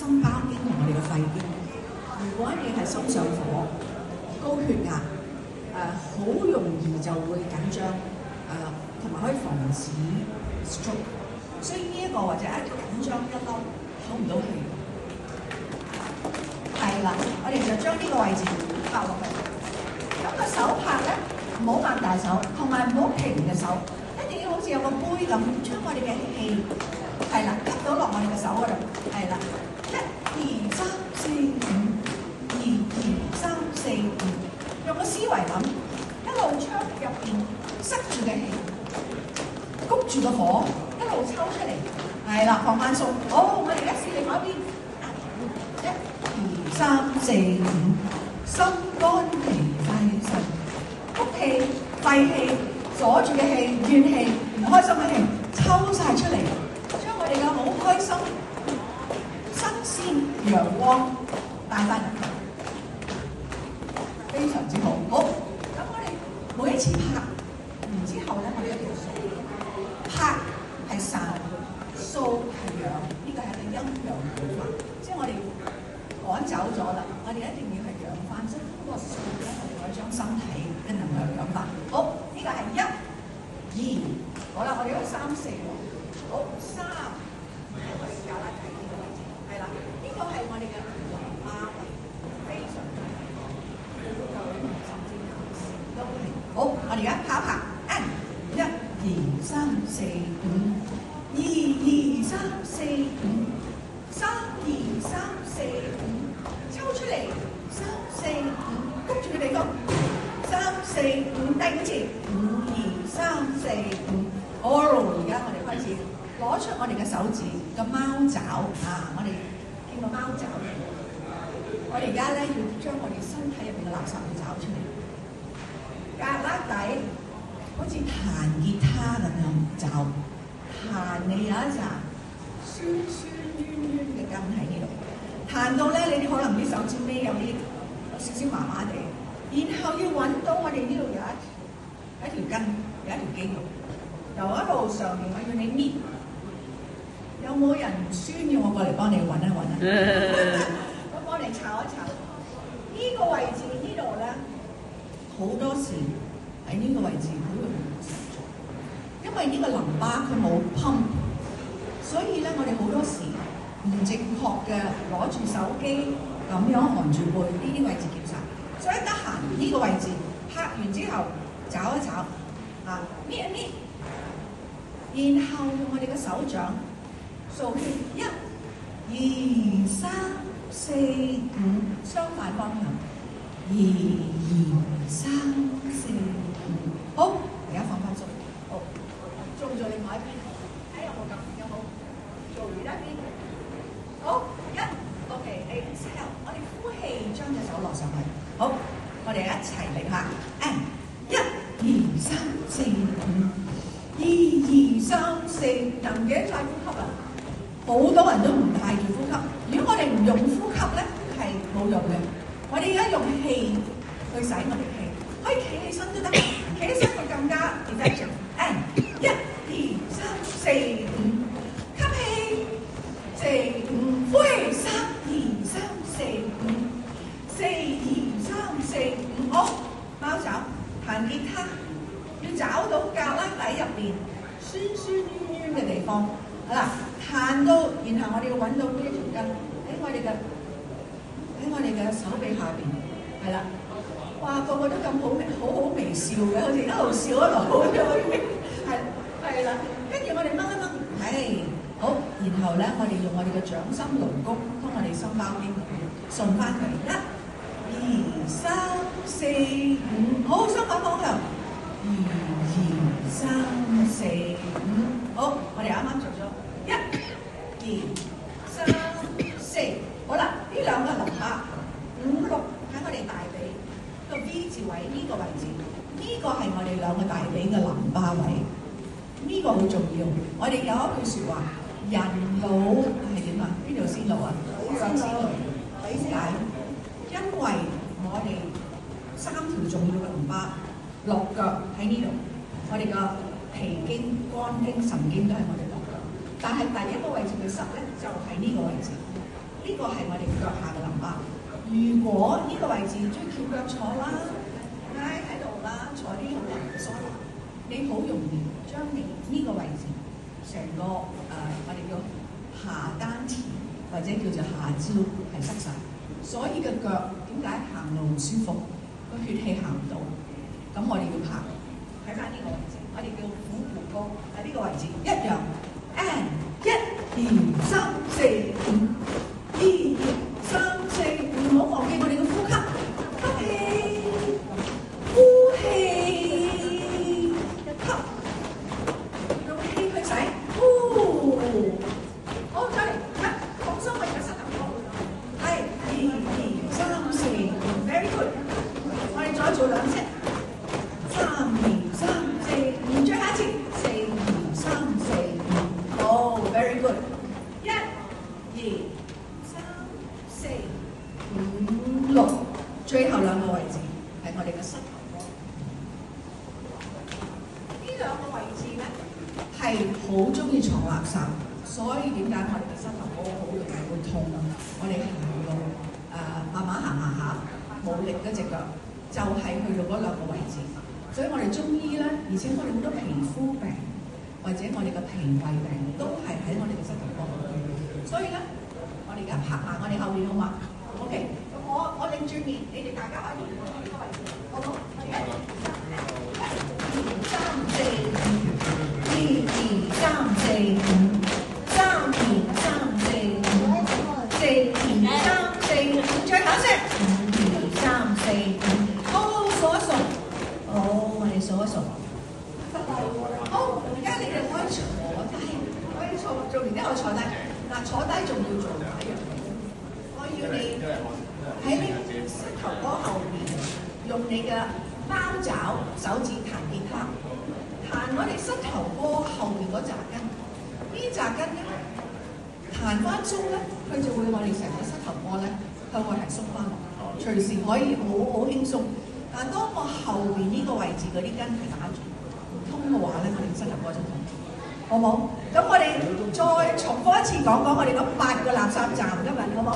心包經同我哋嘅肺經。如果你係心上火、高血壓，好容易就會緊張，同埋可以防止 stroke。所以呢一個或者一緊張一嬲唞唔到氣，係啦，我哋就將呢個位置拍落去。咁個手拍咧，唔好擘大手，同埋唔好平嘅手，一定要好似有個杯咁，將我哋嘅氣係啦，吸到落我哋嘅手嗰度，係啦，1、2、3、4、5，2、2、3、4、5，用個思維諗，一路將入邊塞住嘅氣，谷住個火，一路抽出嚟，係啦，放慢速。好，我哋而家試另外一邊，1、2、3、4、5，心肝脾肺腎，谷氣、廢氣、阻住嘅氣、怨氣、唔開心嘅氣，抽晒出嚟，將我哋嘅好開心、新鮮、陽光帶翻入去，非常之好。好，咁我哋每一次拍完之後咧，我哋一定要數。拍係散，掃係養，呢個係一個陰陽療法，即係我哋趕走咗啦，我哋一定要係養翻，即係通過掃咧，我哋可以將身體嘅能量養翻。好，呢個係1、2，好啦，我哋有3、4喎。好，3係我哋較拉底呢個位置，係啦，呢個係我哋嘅淋巴位，非常之好，甚至都係。好，我哋而家拍一拍 ，1、2、3、4、5，2、2、3、4、5，3、2、3、4、5，抽出嚟，3、4、5，谷住嘅地方，3、4、5，第5次，5、2、3、4、5。好，而家我哋開始攞出我哋嘅手指個貓爪啊！我哋見個貓爪，我哋而家咧要將我哋身體入邊嘅垃圾要找出嚟，胳肋底。好似彈吉他咁樣就彈你有一紮酸酸冤冤嘅根喺呢度，彈到咧你哋可能啲手指尾有少少麻麻地，然後要揾到我哋呢度有一條根，有一條肌肉，由一路上面我要你搣，有冇人酸要我過嚟幫你揾一揾啊？我幫你炒一炒，呢個位置呢度咧好多時。喺呢個位置好容易受咗，因為呢個淋巴佢冇 pump， 所以咧我哋好多時唔正確嘅攞住手機咁樣含住背，呢啲位置叫晒。所以得閒呢個位置拍完之後找一找，搣一搣，然後用我哋嘅手掌掃血，1、2、3、4、5，相反方向，2、3、4。好，而家放翻鬆。好，做另外一邊，睇有冇咁，有冇做另一邊？好，OK， exhale， 我哋呼氣，將隻手落上去。好，我哋一齊嚟下 ，1、2、3、4、5，2、2、3、4，能嘅再呼吸啦。好多人都唔帶住呼吸，如果我哋唔用呼吸咧，係冇用嘅。我哋而家用氣去使我哋氣，可以企起身都得。企起身會更加 effective。1、2、3、4、5，吸氣，4、5，呼氣，3、2、3、4、5，4、2、3、4、5，好，貓爪，彈吉他，要找到胳肋底入邊酸酸冤冤嘅地方，好啦，彈到，然後我哋要揾到呢一條筋喺我哋嘅手臂下邊，係啦。哇！個個都咁好微笑嘅，好似一路笑一路係啦。跟住我哋掹一掹，係好。然後咧，我哋用我哋嘅掌心龍宮幫我哋心包經順翻佢。1、2、3、4、5，好，相反方向。2、3、4、5，好，我哋啱啱做咗1、2、3、4，好啦，呢兩個淋巴5、6喺我哋大髀。V 字位呢個位置，呢個係我哋兩個大髀嘅淋巴位，呢個好重要。我哋有一句説話，人老係點啊？邊條先老啊？腳先老。點解？因為我哋3條重要嘅淋巴落腳喺呢度，我哋嘅脾經、肝經、腎經都係我哋落腳。但係第一個位置嘅塞咧，就喺呢個位置。呢個係我哋腳下嘅淋巴。如果呢個位置中意翹腳坐啦，挨喺度啦，坐啲好難嘅梳化，你好容易將你呢個位置成個我哋叫下丹田或者叫做下焦係塞晒，所以嘅腳點解行路唔舒服？個血氣行唔到，咁我哋要拍睇翻呢個位置，我哋叫腹股溝喺呢個位置一樣。and 1、2、3、4、5，1、2、3、4、5，唔好忘記我哋嘅呼吸，吸氣，呼氣，吸，用氣去洗，呼，好，再嚟，放鬆我哋嘅膝頭哥，係1、2、3、4、5，very good，我哋再做2次，3、2、3、4、5，最後一次，4、2、3、4、5，好 ，very good，1、2、3、4、5、6，最後2個位置係我哋嘅膝頭哥。呢2個位置咧係好中意藏垃圾，所以點解我哋嘅膝頭哥好容易會痛？我哋行路慢慢行下冇力嗰隻腳，就係去到嗰2個位置。所以我哋中醫咧，而且我哋好多皮膚病或者我哋嘅脾胃病都係喺我哋嘅膝頭哥度。所以咧，我哋而家拍下我哋後面好嘛 ？OK， 咁我擰轉面，你哋大家可以呢個位置，好唔好？1、2、3、4、5，1、2、3、4、5，3、2、3、4、5，4、2、3、4、5，最後一聲，5、2、3、4、5，好，數一數，好，我哋數一數。好，而家你哋可以坐低，可以做完之後坐低。嗱，坐低仲要做一樣嘢，我要你喺你膝頭哥後面，用你嘅貓爪手指彈吉他，彈我哋膝頭哥後面嗰紮筋，呢紮筋咧彈翻鬆咧，佢就會我哋成個膝頭哥咧，佢會係鬆翻落，隨時可以好輕鬆。但當我後邊呢個位置嗰啲筋係打住唔通嘅話咧，我哋膝頭哥就痛，好冇？咁我哋再重複一次講我哋嗰8個垃圾站今日，好冇？